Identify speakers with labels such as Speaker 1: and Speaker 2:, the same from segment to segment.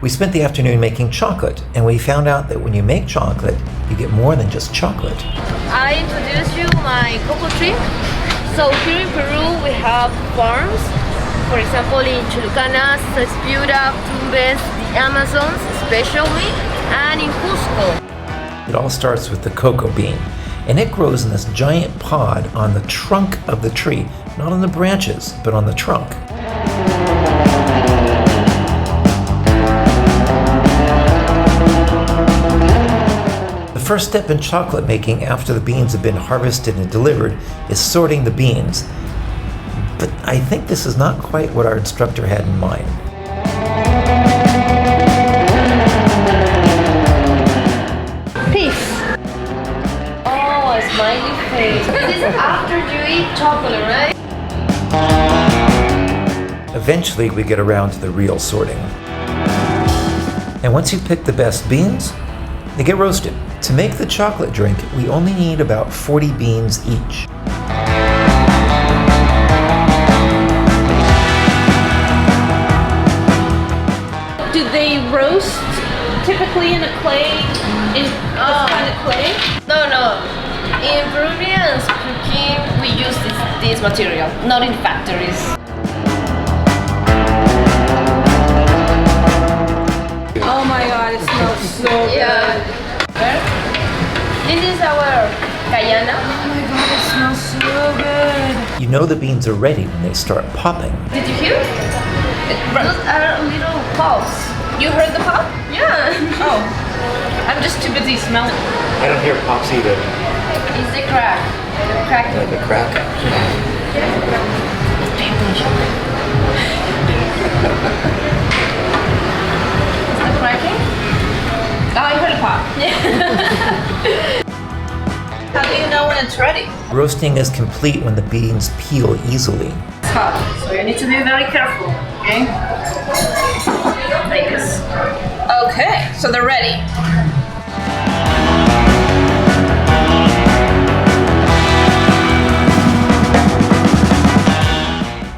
Speaker 1: We spent the afternoon making chocolate, and we found out that when you make chocolate, you get more than just chocolate.
Speaker 2: I introduce you my cocoa tree. So here in Peru we have farms. For example, in Chulucanas, Espura, Tumbes, the Amazons especially, and in Cusco.
Speaker 1: It all starts with the cocoa bean, and it grows in this giant pod on the trunk of the tree, not on the branches, but on the trunk. The first step in chocolate making after the beans have been harvested and delivered is sorting the beans. But I think this is not quite what our instructor had in mind.
Speaker 2: Peace. Oh, a smiley face. This is after you eat chocolate, right?
Speaker 1: Eventually, we get around to the real sorting. And once you pick the best beans, they get roasted. To make the chocolate drink, we only need about 40 beans each.
Speaker 3: Do they roast typically in a clay, in this kind of clay?
Speaker 2: No. In Peruvian cooking, we use this material, not in factories.
Speaker 3: Oh my god, it smells so good.
Speaker 2: This is our cayena.
Speaker 3: Oh my god, it smells so good.
Speaker 1: You know the beans are ready when they start popping.
Speaker 2: Did you hear? Those are little pops. You heard the pop? Yeah.
Speaker 3: Oh, I'm just too busy smelling.
Speaker 1: I don't hear pops either.
Speaker 2: It's the crack. The crack.
Speaker 1: Like a crack?
Speaker 2: Pay attention. Is that cracking?
Speaker 3: Oh, I heard a pop. How do you know when it's ready?
Speaker 1: Roasting is complete when the beans peel easily.
Speaker 3: It's hot, so you need to be very careful, okay? Like this. Okay, so they're ready.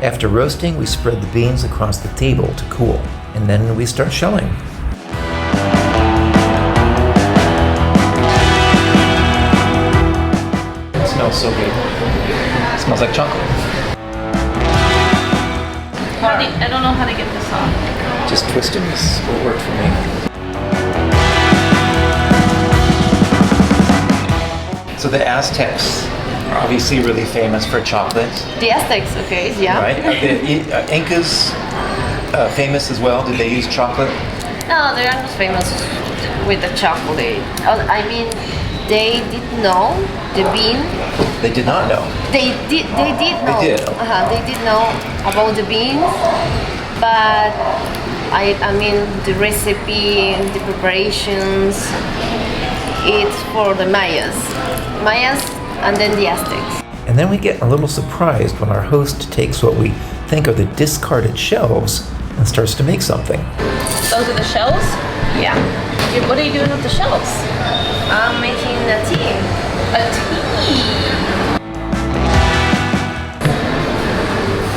Speaker 1: After roasting, we spread the beans across the table to cool, and then we start shelling. It smells so good. It smells like chocolate.
Speaker 3: I don't know how to get this off.
Speaker 1: Just twisting this will work for me. So the Aztecs are obviously really famous for chocolate.
Speaker 2: The Aztecs, okay, yeah.
Speaker 1: Right? Are the Incas famous as well? Did they use chocolate?
Speaker 2: No, they are not famous with the chocolate. I mean, they did know the bean.
Speaker 1: They did not know.
Speaker 2: They did know.
Speaker 1: They did.
Speaker 2: They did know about the beans, but I mean the recipe, the preparations, it's for the Mayas, and then the Aztecs.
Speaker 1: And then we get a little surprised when our host takes what we think are the discarded shells and starts to make something.
Speaker 3: Those are the shells?
Speaker 2: Yeah,
Speaker 3: What are you doing with the shells?
Speaker 2: I'm making a tea.
Speaker 3: A tea.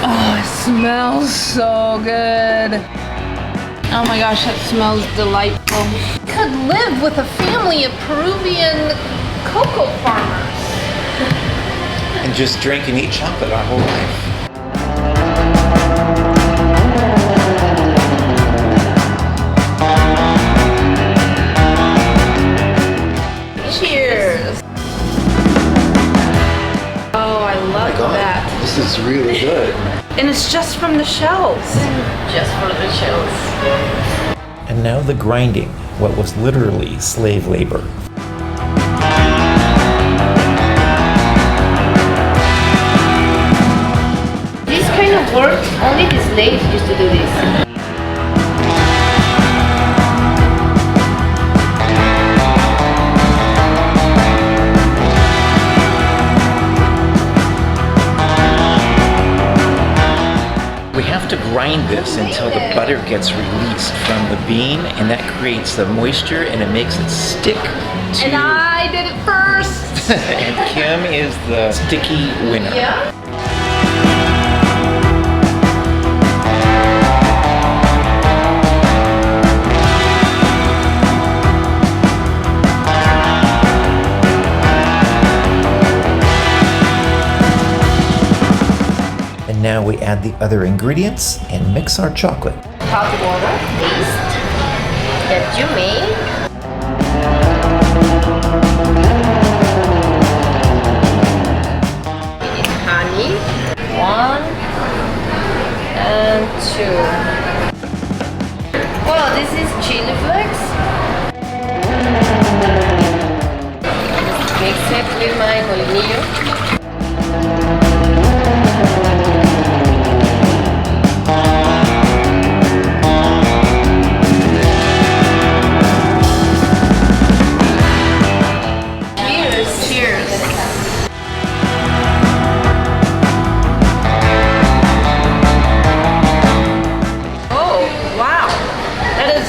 Speaker 3: Oh, it smells so good. Oh my gosh, that smells delightful. Could live with a family of Peruvian cocoa farmers.
Speaker 1: And just drink and eat chocolate our whole life.
Speaker 3: Cheers. Oh, I love that.
Speaker 1: This is really good.
Speaker 3: And it's just from the shells.
Speaker 2: Just for the shells.
Speaker 1: And now the grinding, what was literally slave labor.
Speaker 2: This kind of work, only the slaves used to do this.
Speaker 1: We have to grind this until the butter gets released from the bean, and that creates the moisture and it makes it stick to...
Speaker 3: And I did it first.
Speaker 1: And Kim is the sticky winner.
Speaker 3: Yeah.
Speaker 1: And now we add the other ingredients and mix our chocolate.
Speaker 2: Hot water paste that you make. We need honey. 1 and 2. Well, this is chili flakes. Mix it with my molinillo.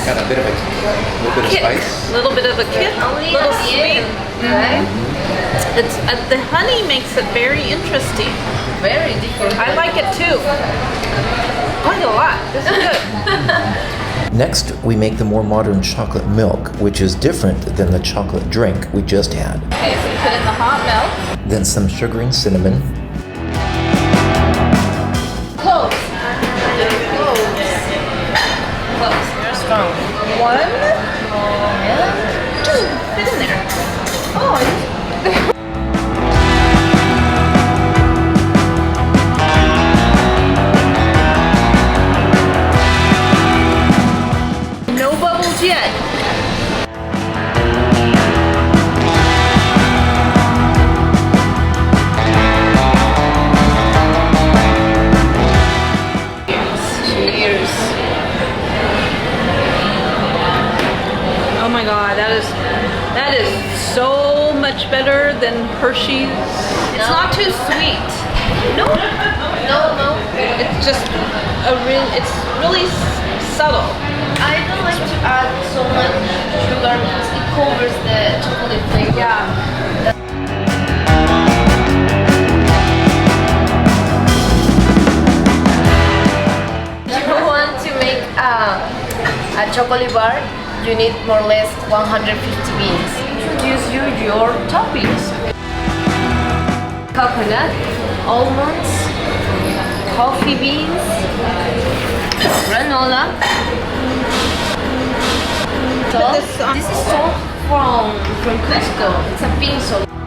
Speaker 1: Got a little bit of spice.
Speaker 3: A little bit of a kick, a little sweet.
Speaker 2: Right?
Speaker 3: It's the honey makes it very interesting.
Speaker 2: Very different.
Speaker 3: I like it too. I like it a lot. This is good.
Speaker 1: Next, we make the more modern chocolate milk, which is different than the chocolate drink we just had.
Speaker 3: Okay, so you put in the hot milk.
Speaker 1: Then some sugar and cinnamon.
Speaker 3: Cloves. Cloves.
Speaker 2: You're strong.
Speaker 3: 1,
Speaker 2: And
Speaker 3: 2. Fit in there. Oh, no bubbles yet.
Speaker 2: cheers.
Speaker 3: Oh my god, that is so much better than Hershey's. It's
Speaker 2: No.
Speaker 3: not too sweet.
Speaker 2: No.
Speaker 3: It's just it's really subtle.
Speaker 2: I don't like to add so much sugar because it covers the chocolate flavor.
Speaker 3: Yeah.
Speaker 2: If you want to make a chocolate bar, you need more or less 150 beans. Introduce your toppings. Coconut, almonds, coffee beans, granola. So,
Speaker 3: Put this on.
Speaker 2: this is salt from Cusco. It's a pink salt.